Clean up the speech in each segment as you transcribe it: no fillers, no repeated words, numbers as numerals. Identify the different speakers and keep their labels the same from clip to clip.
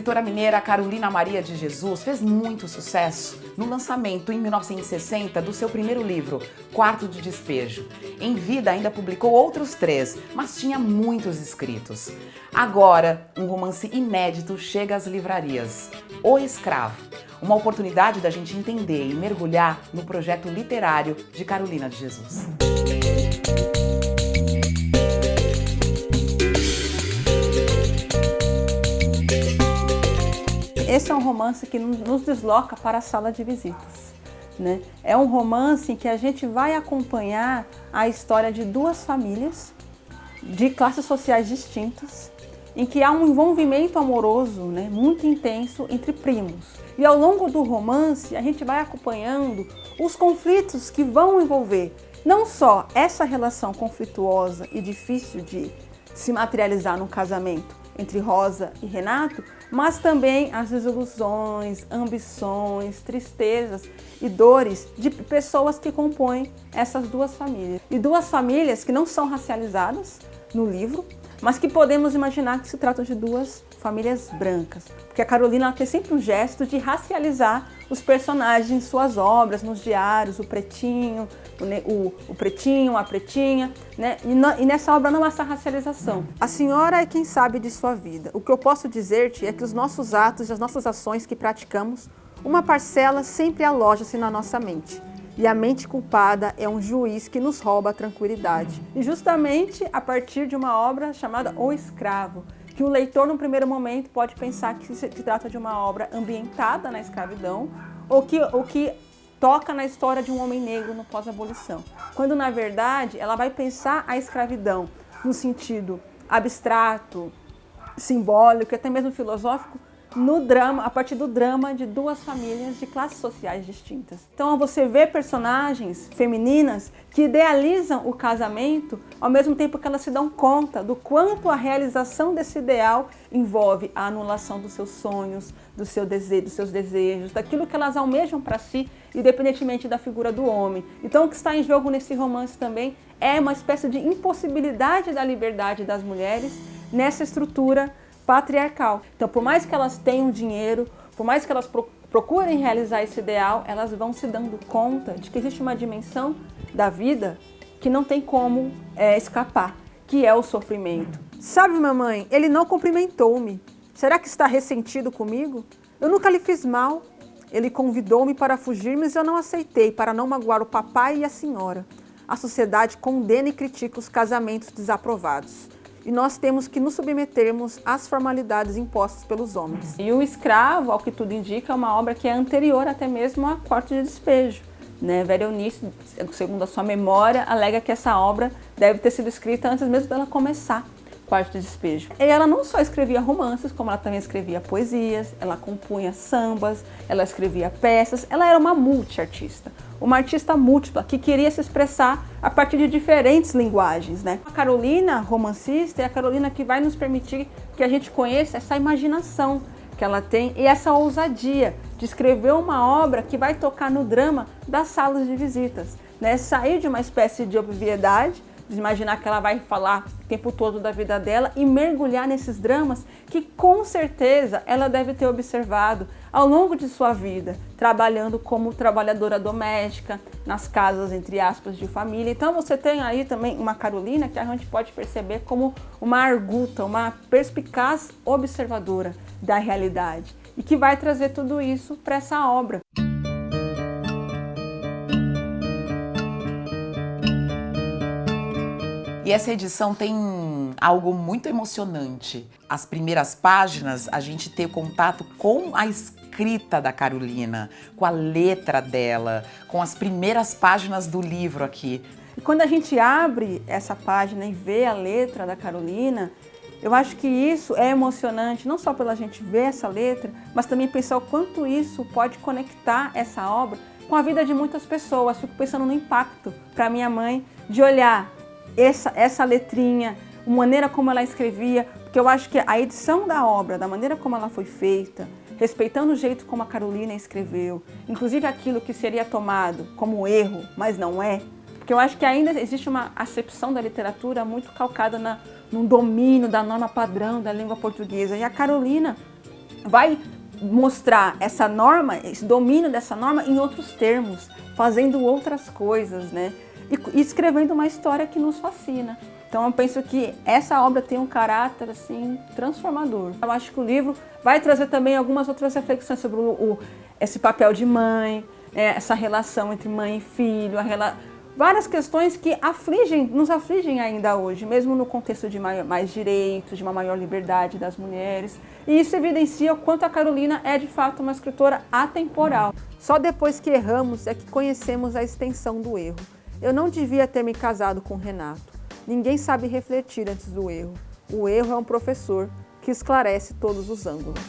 Speaker 1: escritora mineira Carolina Maria de Jesus fez muito sucesso no lançamento em 1960 do seu primeiro livro, Quarto de Despejo. Em vida ainda publicou outros 3, mas tinha muitos escritos. Agora, um romance inédito chega às livrarias, O Escravo. Uma oportunidade da gente entender e mergulhar no projeto literário de Carolina de Jesus.
Speaker 2: Esse é um romance que nos desloca para a sala de visitas, né? É um romance em que a gente vai acompanhar a história de duas famílias de classes sociais distintas, em que há um envolvimento amoroso, né, muito intenso entre primos. E ao longo do romance a gente vai acompanhando os conflitos que vão envolver não só essa relação conflituosa e difícil de se materializar no casamento entre Rosa e Renato, mas também as desilusões, ambições, tristezas e dores de pessoas que compõem essas duas famílias. E duas famílias que não são racializadas no livro, mas que podemos imaginar que se trata de duas famílias brancas. Porque a Carolina tem sempre um gesto de racializar os personagens em suas obras, nos diários, o pretinho, o pretinho, a pretinha, né? E nessa obra não há essa racialização. A senhora é quem sabe de sua vida. O que eu posso dizer-te é que os nossos atos e as nossas ações que praticamos, uma parcela sempre aloja-se na nossa mente. E a mente culpada é um juiz que nos rouba a tranquilidade. E justamente a partir de uma obra chamada O Escravo, que o leitor, no primeiro momento, pode pensar que se trata de uma obra ambientada na escravidão ou que toca na história de um homem negro no pós-abolição. Quando, na verdade, ela vai pensar a escravidão no sentido abstrato, simbólico e até mesmo filosófico, no drama, a partir do drama de duas famílias de classes sociais distintas. Então você vê personagens femininas que idealizam o casamento ao mesmo tempo que elas se dão conta do quanto a realização desse ideal envolve a anulação dos seus sonhos, dos seus desejos, daquilo que elas almejam para si, independentemente da figura do homem. Então o que está em jogo nesse romance também é uma espécie de impossibilidade da liberdade das mulheres nessa estrutura patriarcal. Então, por mais que elas tenham dinheiro, por mais que elas procurem realizar esse ideal, elas vão se dando conta de que existe uma dimensão da vida que não tem como escapar, que é o sofrimento. Sabe, mamãe, ele não cumprimentou-me. Será que está ressentido comigo? Eu nunca lhe fiz mal. Ele convidou-me para fugir, mas eu não aceitei, para não magoar o papai e a senhora. A sociedade condena e critica os casamentos desaprovados. E nós temos que nos submetermos às formalidades impostas pelos homens. E O Escravo, ao que tudo indica, é uma obra que é anterior até mesmo a Quarto de Despejo, né? Vera Eunice, segundo a sua memória, alega que essa obra deve ter sido escrita antes mesmo dela começar Quarto de Despejo. E ela não só escrevia romances, como ela também escrevia poesias, ela compunha sambas, ela escrevia peças, ela era uma multiartista. Uma artista múltipla que queria se expressar a partir de diferentes linguagens, né? A Carolina, romancista, é a Carolina que vai nos permitir que a gente conheça essa imaginação que ela tem e essa ousadia de escrever uma obra que vai tocar no drama das salas de visitas, né? Sair de uma espécie de obviedade, de imaginar que ela vai falar o tempo todo da vida dela e mergulhar nesses dramas que com certeza ela deve ter observado ao longo de sua vida, trabalhando como trabalhadora doméstica, nas casas, entre aspas, de família. Então você tem aí também uma Carolina que a gente pode perceber como uma arguta, uma perspicaz observadora da realidade e que vai trazer tudo isso para essa obra.
Speaker 1: E essa edição tem algo muito emocionante. As primeiras páginas, a gente tem contato com a escrita da Carolina, com a letra dela, com as primeiras páginas do livro aqui.
Speaker 2: E quando a gente abre essa página e vê a letra da Carolina, eu acho que isso é emocionante, não só pela gente ver essa letra, mas também pensar o quanto isso pode conectar essa obra com a vida de muitas pessoas. Fico pensando no impacto para minha mãe de olhar essa letrinha, a maneira como ela escrevia, porque eu acho que a edição da obra, da maneira como ela foi feita, respeitando o jeito como a Carolina escreveu, inclusive aquilo que seria tomado como erro, mas não é, porque eu acho que ainda existe uma acepção da literatura muito calcada no domínio da norma padrão da língua portuguesa, e a Carolina vai mostrar essa norma, esse domínio dessa norma em outros termos, fazendo outras coisas, né? E escrevendo uma história que nos fascina. Então eu penso que essa obra tem um caráter assim transformador. Eu acho que o livro vai trazer também algumas outras reflexões sobre esse papel de mãe, essa relação entre mãe e filho, várias questões que nos afligem ainda hoje, mesmo no contexto de mais direitos, de uma maior liberdade das mulheres. E isso evidencia o quanto a Carolina é de fato uma escritora atemporal. Só depois que erramos é que conhecemos a extensão do erro. Eu não devia ter me casado com Renato. Ninguém sabe refletir antes do erro. O erro é um professor que esclarece todos os ângulos.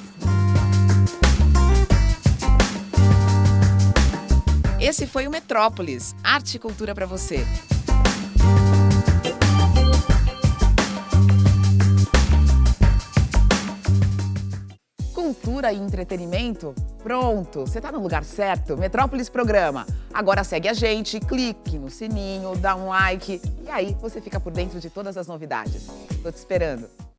Speaker 1: Esse foi o Metrópolis, arte e cultura para você. Cultura e entretenimento? Pronto, você está no lugar certo, Metrópolis Programa. Agora segue a gente, clique no sininho, dá um like e aí você fica por dentro de todas as novidades. Tô te esperando.